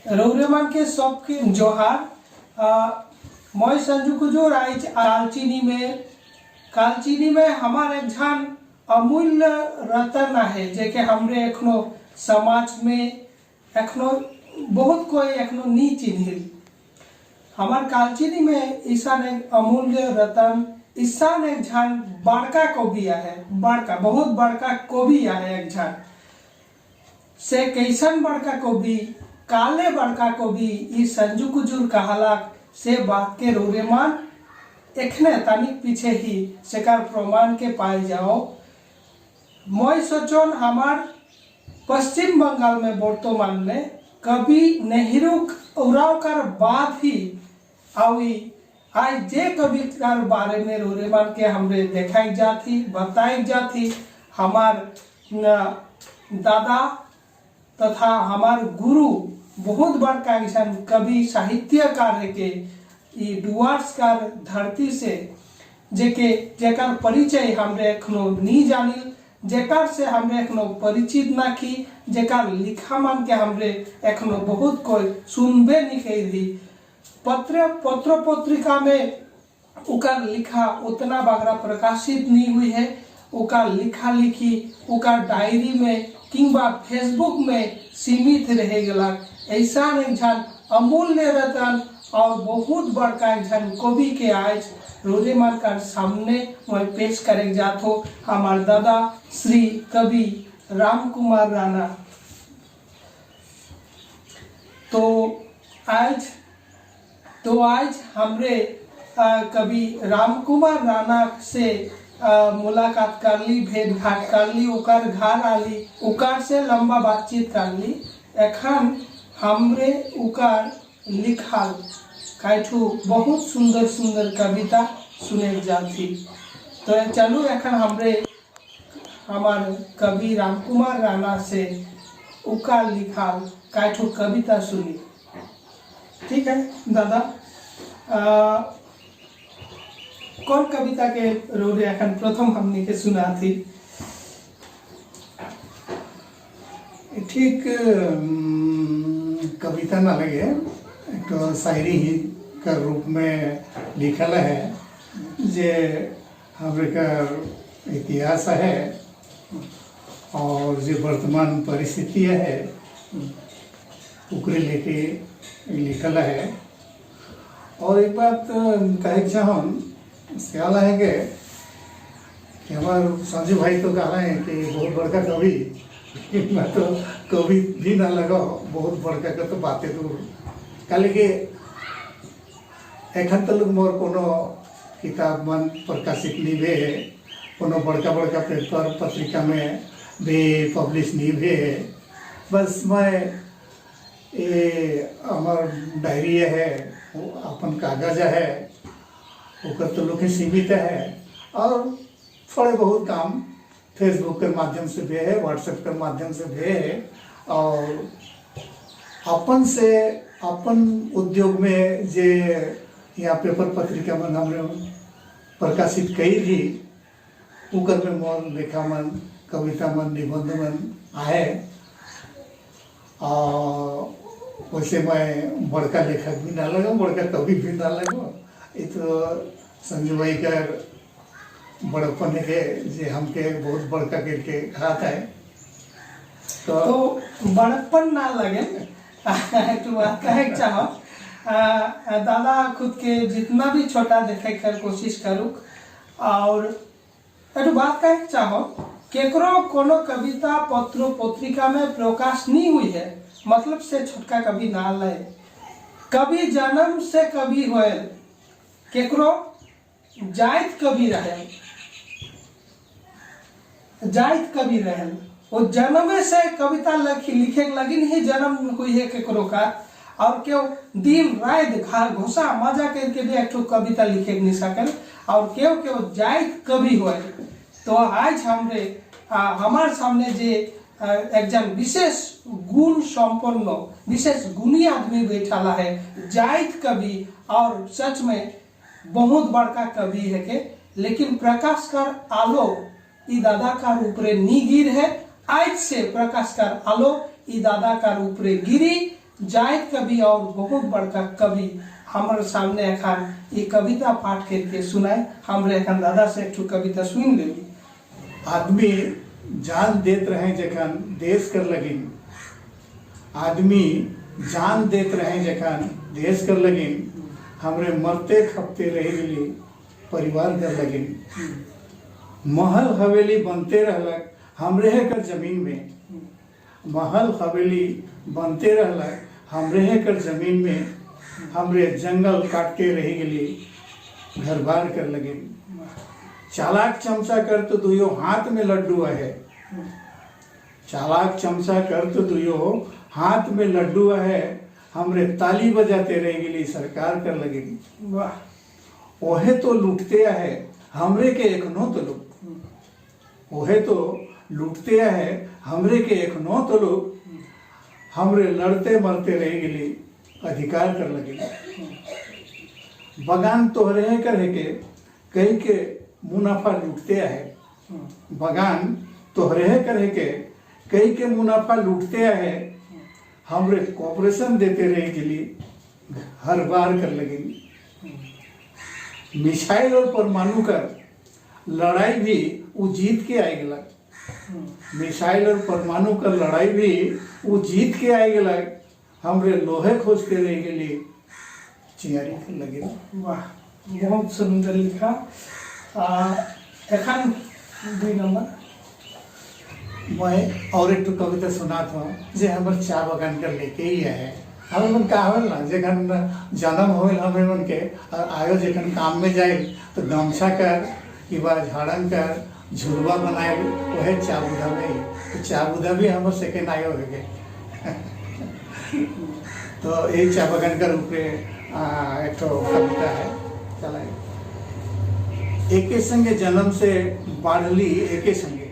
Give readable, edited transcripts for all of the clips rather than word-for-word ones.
रौरेमान के सबके जोहार। मैं संजू कुजूर आज कालचीनी में हमारे एक झान अमूल्य रतन है जेके हमरे एखनो समाज में एखनो बहुत कोई एखनो नी चिन्हिल। हमार कालचीनी में ईसान एक अमूल्य रतन ईसान एक झान बड़का कविया है, बड़का बहुत बड़का कविया है एक झान से कैसन बड़का कवि काले बड़का कवि ई संजू कुजूर कहलाक से बात के रौरेमान एखने तानिक पीछे ही सेकार प्रमाण के पाए जाओ। मैं सोचन हमार पश्चिम बंगाल में वर्तमान में कवि नेहरू उरावकार बाद ही आई आज जे कवितार बारे में रौरेमान के हमरे देखाई जाती बताई जाती हमार दादा तथा हमार गुरु बहुत बड़का इंसान कवि साहित्यकार है के ई डुआर्स कार धरती से जेके जेकर परिचय हमरे एखनो नी जानी जेकर से हमरे एखनो परिचित ना की जेकर लिखा मान के हमरे एखनो बहुत कोई सुनबे नहीं करी। पत्र पत्रिका में उकर लिखा उतना बगरा प्रकाशित नहीं हुई है। उका लिखा लिखी उका डायरी में किंबा फेसबुक में सीमित रह गला। ऐसा एक झन अमूल्य रतन और बहुत बड़का एक झन कवि के आज रौरेमान का सामने मैं पेश करे जात हो हमार दादा श्री कवि राम कुमार राणा। तो आज हमरे कवि राम कुमार राणा से मुलाकात कर ली, भेंट घाट कर ली, उकर घर आली, उकर से लंबा बातचीत कर ली। एखन हमरे उकर लिखल काइठू बहुत सुंदर सुंदर कविता सुने जाती। तो चलू एखन हमरे हमार कवि राम कुमार राणा से उकर लिखल काइठू कविता सुनी। ठीक है दादा, कौन कविता के रौरे एखन प्रथम हमने के सुना थी? ठीक कविता ना लगे, एक तो शायरी ही का रूप में लिखल है जे हमरे का इतिहास है और जो वर्तमान परिस्थिति है उकरे लेके लिखल है। और एक बात कहे चाहूँ ख्याल है कि हमारे संजू भाई तो कह रहे हैं कि बहुत बड़का कवि मैं तो कवि भी ना लगा, बहुत बड़का का तो बातें दूर कल के एखन तक मोर कोनो किताब मन प्रकाशित नहीं भे, कोनो बड़का बड़का पेपर पत्रिका में भी पब्लिश नहीं भे। बस मैं ये हमार डायरी है अपन कागज है ओकर तो लोग सीमित है और थोड़े बहुत काम फेसबुक के माध्यम से भी है, व्हाट्सएप के माध्यम से भी है और अपन उद्योग में जे यहाँ पेपर पत्रिका में हमने प्रकाशित कई थी उकर में मोर लेखा मन कविता मन निबंध मन आए। वैसे मैं बड़का लेखक भी ना लगा, बड़का कवि भी ना लगा। ये तो संजू भाई का बड़पन है जे हमके बहुत बड़का करके खाता है। तो बड़प्पन ना लगे तो बात कहे चाहो दादा खुद के जितना भी छोटा देखे कर कोशिश करूँ। और एक बात कहे चाहो केकरो कोनो कविता पत्र पत्रिका में प्रकाश नहीं हुई है मतलब से छोटका कवि ना लय। कवि जन्म से कवि होए, केकरो जाइत कवि रहे, जाइत कवि रहे वो जन्मे से कविता लिखे लगी नहीं जन्म हुई है केकरो का। और क्यों दिन रात घर घुसा मजा करके भी एक कविता लिखे नहीं सकल और क्यों जाइत कवि हुए। तो आज हमरे हमारे सामने जे एक जन विशेष गुण संपन्न विशेष गुणी आदमी बैठा है जाइत कवि और सच में बहुत बड़का कवि है के। लेकिन प्रकाश कर आलो ई दादा का ऊपरे नी गिर है। आज से प्रकाश कर आलो ई दादा का ऊपरे गिरी जायद कवि और बहुत बड़का कवि हमारे सामने अखान ये कविता पाठ करके सुनाए। हमरे अखान दादा से एक कविता सुन ले। आदमी जान देत रहे जखन देश कर लगिन, आदमी जान देत रहे जखन देश कर लगिन, हमरे मरते खपते रह गली परिवार कर लगिन। महल हवेली बनते रहलक हमरे कर जमीन में, महल हवेली बनते रहलक हमरे कर जमीन में, हमरे जंगल काटते रह गली घर बार कर लगिन। चालाक चमचा कर तो दुयो हाथ में लड्डू है, चालाक चमचा कर तो दुयो हाथ में लड्डू है, हमरे ताली बजाते रह गली सरकार कर लगी। वाह। ओहे तो लूटते है हमरे के एखनो तो लोग, ओहे तो लूटते है हमरे के एखनो तो लोग, हमरे लड़ते मरते रह गली अधिकार कर लगी। बगान तोहरे करे के कई के मुनाफा लूटते है, बगान तोहरे करे के कई के मुनाफा लूटते है, हमरे कॉपरेशन देते रह गली हर बार कर लगी। मिसाइल और परमाणु कर लड़ाई भी वो जीत के आए गलक, मिसाइल और परमाणु कर लड़ाई भी वो जीत के आए गलक, हमरे लोहे खोजते रह गली चियारी कर लगे। वाह, बहुत सुंदर लिखा। एखन 2 नंबर मैं और एक कविता सुना था जे हमर चा बगान कर लेके ही है। हम मन का होल ना जखन जन्म होल हमें मन के आयो जखन काम में जाए तो गमछा कर कि बार झाड़न कर झुलवा बनाए वह चा बुधा में, तो चा बुधा भी हमर सेकेंड आयो हो गए। तो एक चा बगान कर ऊपर एक तो कविता है चलाए। एके संगे जन्म से बाढ़ली एके संगे,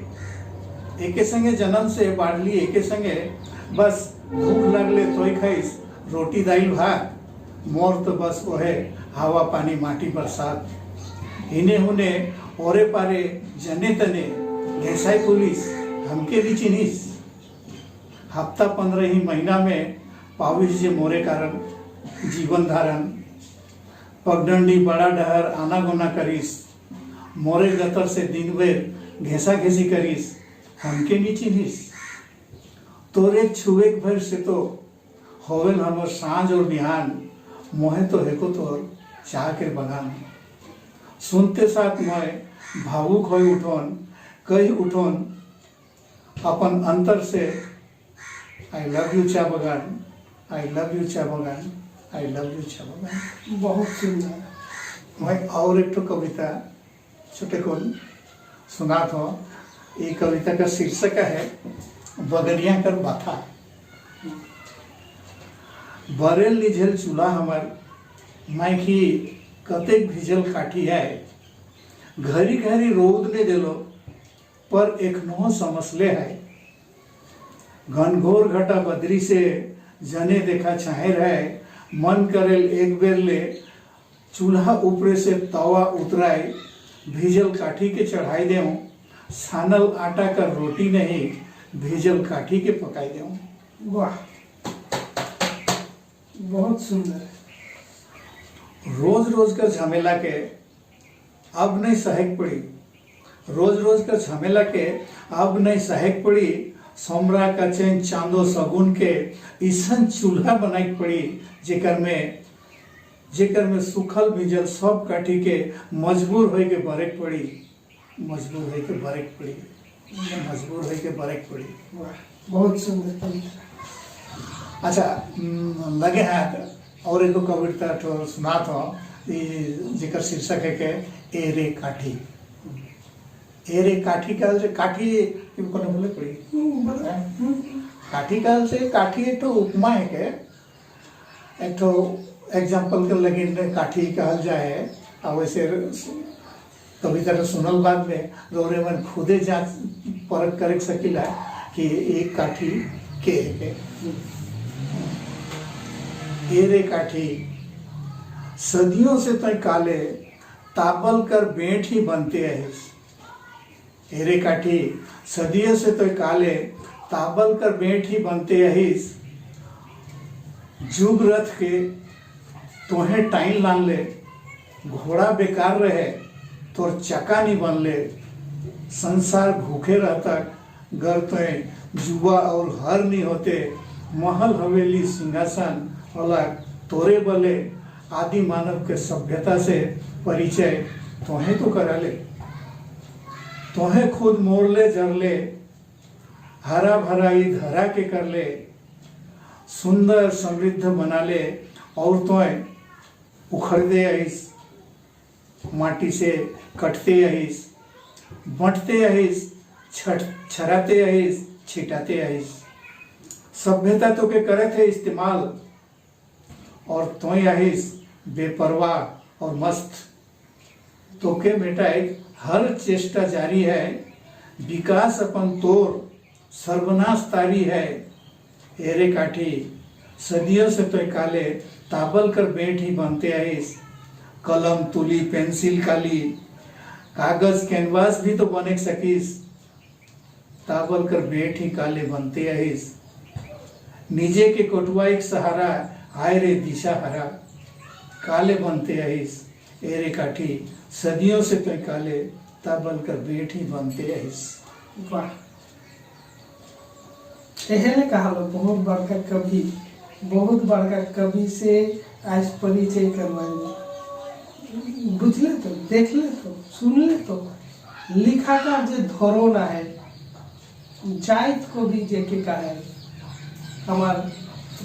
एके संगे जन्म से बाढ़ली एके संगे, बस भूख लगले तोय खाइस रोटी दाइल भात, मोर तो बस ओहे हवा पानी माटी बरसात। इने हुने ओरे पारे जने तने घेसाई पुलिस हमके भी चिन्हिस, हफ्ता 15 ही महीना में पाविस जे मोरे कारण जीवन धारण। पगडंडी बड़ा डहर आना गोना करिस, मोरे गतर से दिन भर घेसा घेसी करिस, हमके नी चिन्हिस। तोरे छुए भर से तो होवेल हमर सांझ और बिहान, मोहे तो हेको तोर चाह के बगान। सुनते साथ मैं भावुक हो उठोन कही उठोन अपन अंतर से, आई लव यू चा बगान, आई लव यू चा बगान, आई लव यू चा बगान। बहुत सुंदर। मैं और एक तो कविता छोटे को सुना था। ये कविता का शीर्षक है बगनिया कर बाथा। बरेल लिझल चूल्हा हमर माइकी कतेक भिजल काठी है, घरी घरी रोद ने दिलो पर एखनो समसले है। घनघोर घटा बदरी से जने देखा छाहे रहे, मन करेल एक बेर ले चूल्हा ऊपरे से तवा उतराए, भिजल काठी के चढ़ाई देऊं, सानल आटा कर रोटी नहीं भिजल काठी के पकाई देऊं। वाह, बहुत सुंदर। रोज रोज कर झमेला के अब नहीं सहेक पड़ी, रोज रोज कर झमेला के अब नहीं सहेक पड़ी, सोमरा का चैन चांदो सगुन के ईसन चूल्हा बनाई पड़ी, जेकर में सुखल भिजल सब काठी के मजबूर होई के बरेक पड़ी, मजबूर होई के बरेक पड़ी, मजबूर होई के बरेक पड़ी। वाह, बहुत सुंदर कविता। अच्छा, लगे हाथ और एक कविता तो सुना था जेकर शीर्षक है के ए रे काठी। ए रे काठी काल से काठी कोने बोले पड़ी, काठी काल से काठी एक तो उपमा है के, एक तो एग्जाम्पल के लगे काठी कहल जाए। और वैसे कविता तो सुनल बाद में रोरे मन खुदे जांच परख कर सकिला कि एक काठी के है। ए रे काठी सदियों से तय काले ताबल कर बेंट ही बनते है। ए रे काठी सदियों से तय काले ताबल कर बेंट ही बनते है। जुग रथ के तोहे टाइम लान ले, घोड़ा बेकार रहे तोर चक्का नहीं बन ले, संसार भूखे रहता गर तो जुआ और हर नहीं होते, महल हवेली सिंहासन अलग तोरे बले, आदि मानव के सभ्यता से परिचय तोहे तो करा ले, तोहे खुद मोड़ ले जर ले, हरा भरा ही धरा के कर ले, सुंदर समृद्ध बना ले, और तोय उखड़ते आइस, माटी से कटते आइस, बंटते आइस, छराते आइस, छिटाते आइस, सभ्यता तो के करे थे इस्तेमाल, और तोय आइस बेपरवाह और मस्त, तो के बेटा एक हर चेष्टा जारी है, विकास अपन तोर सर्वनाश तारी है, एरे काठी सदियों से तो काले ताबल कर बेट ही बनते आइस, कलम तुली पेंसिल काली, कागज कैनवास भी तो बने सकीस, ताबल कर बेट ही काले बनते आइस, निजे के कोटवा एक सहारा आय रे दिशा हरा, काले बनते आइस, एरे काठी सदियों से तो काले ताबल कर बेट ही बनते आइस। वाह, एहने कहा लो बहुत बड़का कवि से आज परिचय करवाए, बुझले तो, देख ले तो, सुन ले तो, लिखा का जो धरोना है, जाइत को भी जेके का है हमार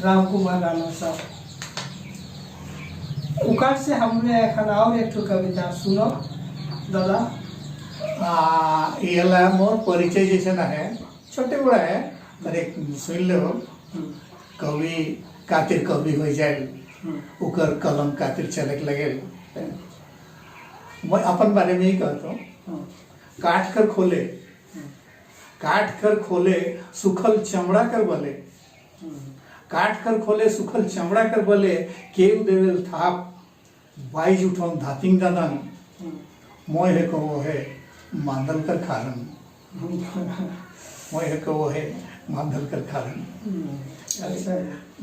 राम कुमार राणा साहब, उकार से हमने एखन और एक कविता सुनो दादा। ये ला मोर परिचय जैसे ना है, छोटे बड़ा है, पर एक सुन लो, कवि कातिर कवि हो जाए, उकर कलम कातिर चलक लगे, मैं अपन बारे में ही कहता हूँ, काट कर खोले सुखल चमड़ा कर बले, काट कर खोले सुखल चमड़ा कर बले, केव देवेल थाप बाई जुठों धातिंग दनन, मोय है को वो है मांदल कर खारन, मोय है को वो है मांदल कर खारन, अच्छा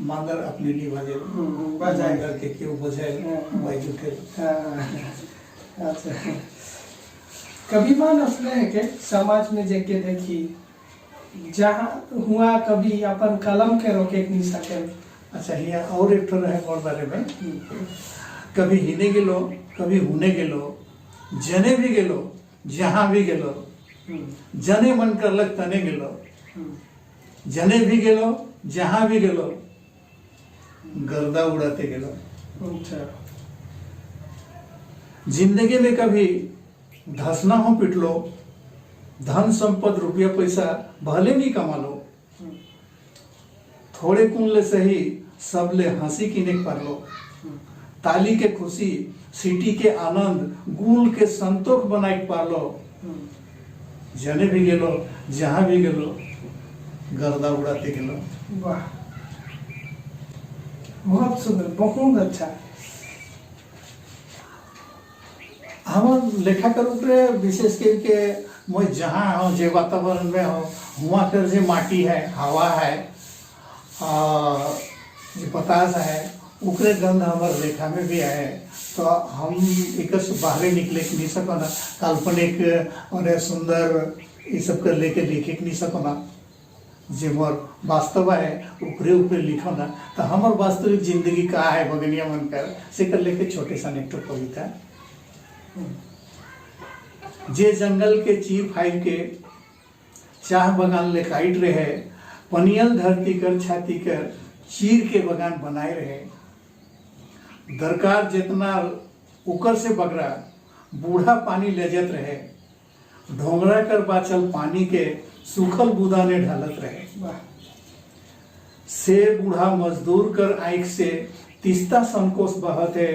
मांदर अपने लिए बजाए करके क्यों बजाए बाई जुठे। अच्छा, कभी मान असले है के समाज में जेके देखी जहाँ हुआ कभी अपन कलम के रोके नहीं सके। अच्छा, यहाँ और एक रहे और बारे में, कभी हिने गेलो, कभी हुने गेलो, जने भी गेलो, जहाँ भी गेलो, जने मन कर लग तने गेलो, जने भी गेलो, जहाँ भी गेलो, गर्दा उड़ाते गेलो। अच्छा, जिंदगी में कभी धसना हो पिटलो, धन संपद रुपया पैसा भले नहीं कमा लो, थोड़े कुंले सही सबले हंसी किने कर लो, ताली के खुशी सीटी के आनंद गुल के संतोष बनाए पा लो, जने भी गेलो, जहाँ भी गेलो, गर्दा उड़ाते गेलो। वाह, बहुत सुंदर, बहुत अच्छा। हम लेखक रूप में विशेष करके मैं जहाँ हूँ, जो वातावरण में हूँ, वहाँ कर जो माटी है, हवा है, जो बतास है, उकरे गंध हमारे लेखा में भी है, तो हम एक बाहर निकले नहीं सको ना, काल्पनिक और सुंदर ये सब कर लेके लिखे नहीं सको ना, जो मोर वास्तव है ऊपरे ऊपरे लिखो ना, तो हमार वास्तविक जिंदगी का है बगनिया मन कर से कर लेके छोटे सा एक कविता, जे जंगल के चीर फाइल के चाह बगान ले काट रहे, पनियल धरती कर छाती कर चीर के बगान बनाए रहे, दरकार जितना उकर से बगरा बूढ़ा पानी लेजत रहे, ढोंगरा कर बाचल पानी के सूखल बूदा ने ढालत रहे, से बूढ़ा मजदूर कर आँख से तिस्ता संकोच बहत है,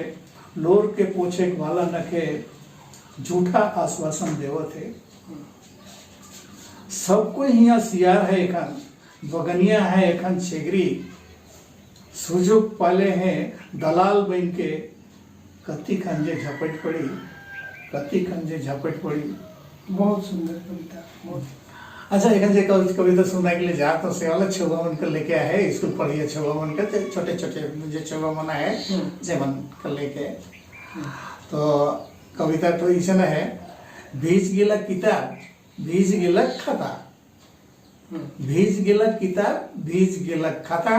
लोर के पोछे वाला नखे झूठा आश्वासन देवत है, सबको यहाँ सियार है एखन, बगनिया है एखन छेगरी, सुजुग पाले हैं दलाल बन के, कति खंजे झपट पड़ी, कति खंजे झपट पड़ी। बहुत सुंदर कविता, बहुत। अच्छा एक जे कविता सुनने के लिए जा तो से वाला छुआ मन कर लेके आए स्कूल पढ़िए छुआ मन के छोटे छोटे जो छुआ मन है जेवन कर लेके तो कविता तो ऐसा है भीज गेला किताब भीज गेला खाता भीज गेला किताब भीज गेला खाता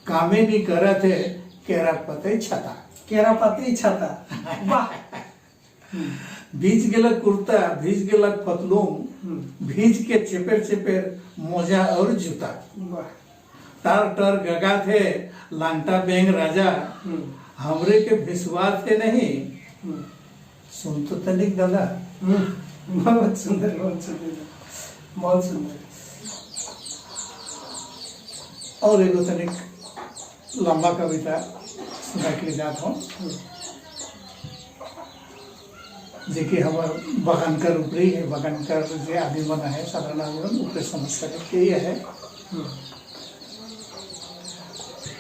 कामे नहीं करत है केरा पते छता केरा पति छता वाह भीज गेला कुर्ता भीज गेला पतलून भीज के चेपेर चेपेर मोजा और जूता वाह तार टर गगा थे लांटा बेंग राजा हमरे के विश्वास थे नहीं सुन तो तनिक दादा बहुत सुंदर बहुत सुंदर बहुत सुंदर और एगो तनिक लंबा कविता सुना के लिए जाता हूँ जेकि हमार बगानकर ऊपरी है बगानकर जो आदमी बना है साधारण आंदोलन ऊपरी समस्या के ये है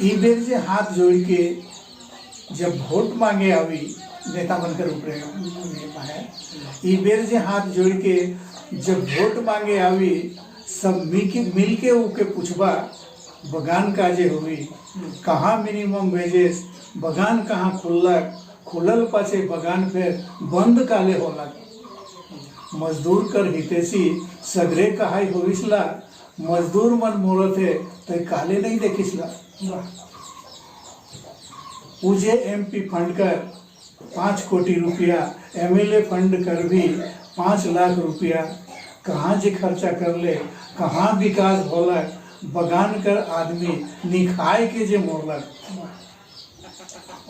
ई बेर जे हाथ जोड़ के जब वोट मांगे आवी नेता बनकर ऊपरे है ई बेर जे हाथ जोड़ के जब वोट मांगे आवी सब मिल के ओके पूछबा बगान काजे हुई कहाँ मिनिमम वेजेस बगान कहाँ खुलक खुलल पाछे बगान फिर बंद काले होला मजदूर कर हितेसी सगरे कहाई होइसला मजदूर मन मोरत है तो काले नहीं देखिसला उजे एमपी फंड कर 5 कोटी रुपया एमएलए फंड कर भी 5 लाख रुपया कहाँ जे खर्चा कर ले कहाँ विकास होला बगान कर आदमी निखाए के जे मोरलक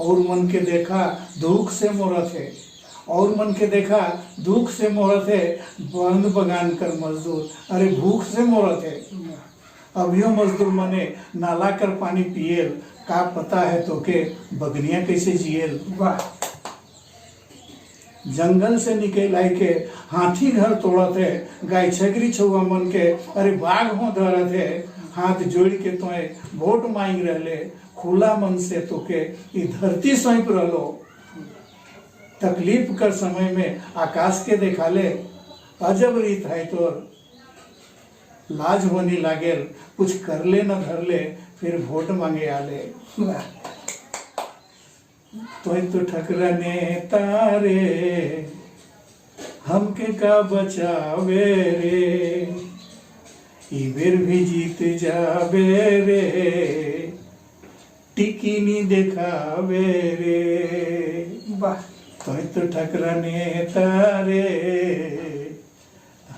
और मन के देखा दुख से मोरत है और मन के देखा दुख से मोरत है बंद बगान कर मजदूर अरे भूख से मोरत है अभियो मजदूर मने नाला कर पानी पियल का पता है तो के बगनिया कैसे जियल वाह जंगल से निकल आई के हाथी घर तोड़त है गाय छकरी छुआ मन के अरे बाघ हो धरत है हाथ जोड़ के तोए वोट मांग रहले खुला मन से तो के ई धरती सौंप रहो तकलीफ कर समय में आकाश के देखा ले अजब रीत है तोर लाज होने लागेल कुछ कर ले न धर ले फिर वोट मांगे आले तो ठकराने तारे हमके का बचावे रे ई बेर भी जीत जावे रे टिकिनी देखावे रे वाह तो ठकराने तारे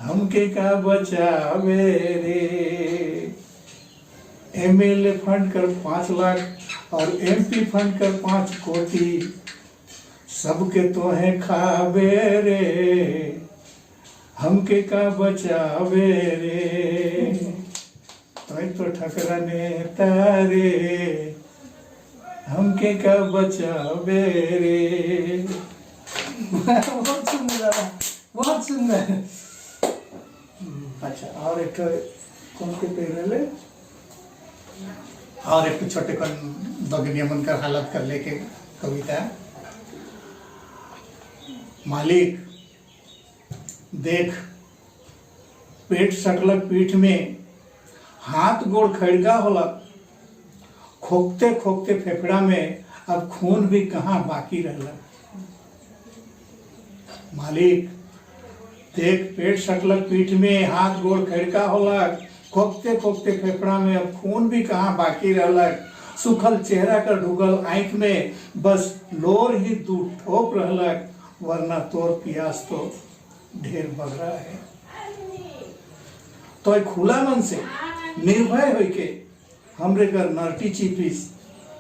हमके का बचावे रे एमएलए फंड कर 5 लाख और एमपी फंड कर 5 कोटी सबके तो है खावे रे हमके का बचावे रे तो ठकराने तारे हमके का बचावे रे बहुत सुंदर दादा बहुत सुंदर अच्छा और एक कौन के पेड़ ले और एक छोटे कौन बगनिया बनकर हालत कर लेके कविता मालिक देख पेट सटलक पीठ में हाथ गोड़ खड़गा होला खोखते खोखते फेफड़ा में अब खून भी कहाँ बाकी रहला मालिक देख पेट सटलक पीठ में हाथ गोड़ खड़का होला खोखते खोखते फेफड़ा में अब खून भी कहाँ बाकी रहलक सुखल चेहरा कर ढुकल आंख में बस लोर ही दूध ठोक रहलक वरना तोर प्यास तो ढेर बढ़ रहा है तो खुला मन से निर्भय होके हमरे कर नरटी चिपिस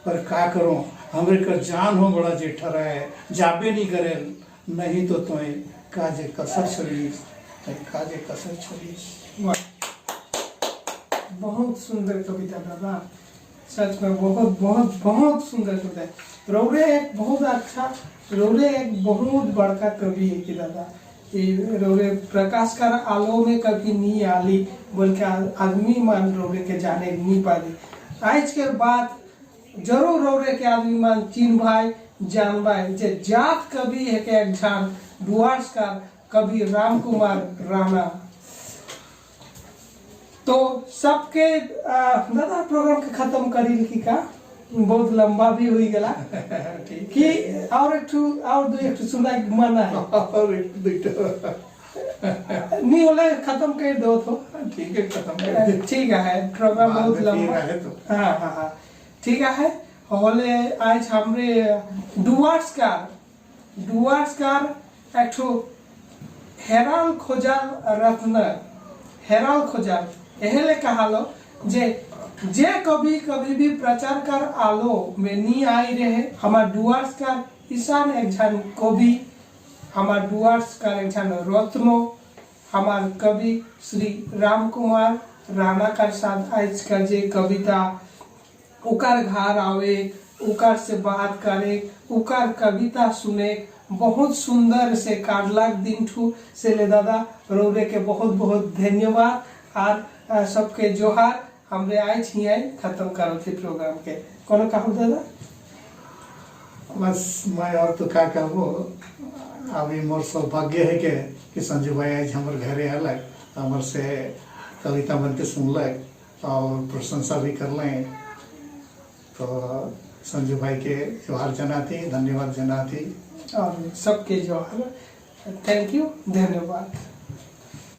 पर का करो हमरे कर जान हो बड़ा जे ठरा है जाबे नहीं करे नहीं तो तोय काजे कसर छोड़ीस काजे कसर छोड़ीस बहुत सुंदर कविता दादा सच में बहुत बहुत बहुत सुंदर कविता रौरे एक बहुत अच्छा रौरे एक बहुत बड़का कवि है कि दादा ये रौरे प्रकाश कर आलो में कभी नहीं आली बोल के आदमी मान रौरे के जाने नहीं पाली आज के बाद जरूर रौरे के आदमी मान चिन्ह भाई जान भाई जे जात कवि है के एक झान डुआर्स का कवि राम कुमार राणा तो सबके दादा प्रोग्राम के खत्म करी लिखी का बहुत लंबा भी हुई गला ठीक कि और एक ठो सुना माना है और एक दुइटा नहीं होले खत्म कर दो तो ठीक है, खत्म कर दे। ठीक है प्रोग्राम बाद बहुत में लंबा फिर आए तो हाँ हाँ हाँ ठीक है होले आज हमरे डुआर्स का एक ठो हेराल खोजल रत्न हेराल खोजल एहले कहालो जे कभी भी प्रचार कर आलो में नी आई रहे हमार डुआर्स का ईशान एक झन कवि हमार डुआर्स का एक झन रत्नो हमार कवि श्री राम कुमार राणा का साथ आज का जे कविता उकार घर आवे उकार से बात करे उकार कविता सुने बहुत सुंदर से काटलाक दिन ठू से ले दादा रोरे के बहुत बहुत धन्यवाद और सबके जोहार हमरे आज ही आई खत्म करो थे प्रोग्राम के कौन कहूँ दादा बस मैं और तो क्या कहूँ अभी मोर सौभाग्य है कि संजू भाई आज हमारे घरे अलग हमारे से कविता बनते सुनलक और प्रशंसा भी कर लें तो संजू भाई के जोहार जनाती धन्यवाद जनाती और सबके जोहार थैंक यू धन्यवाद।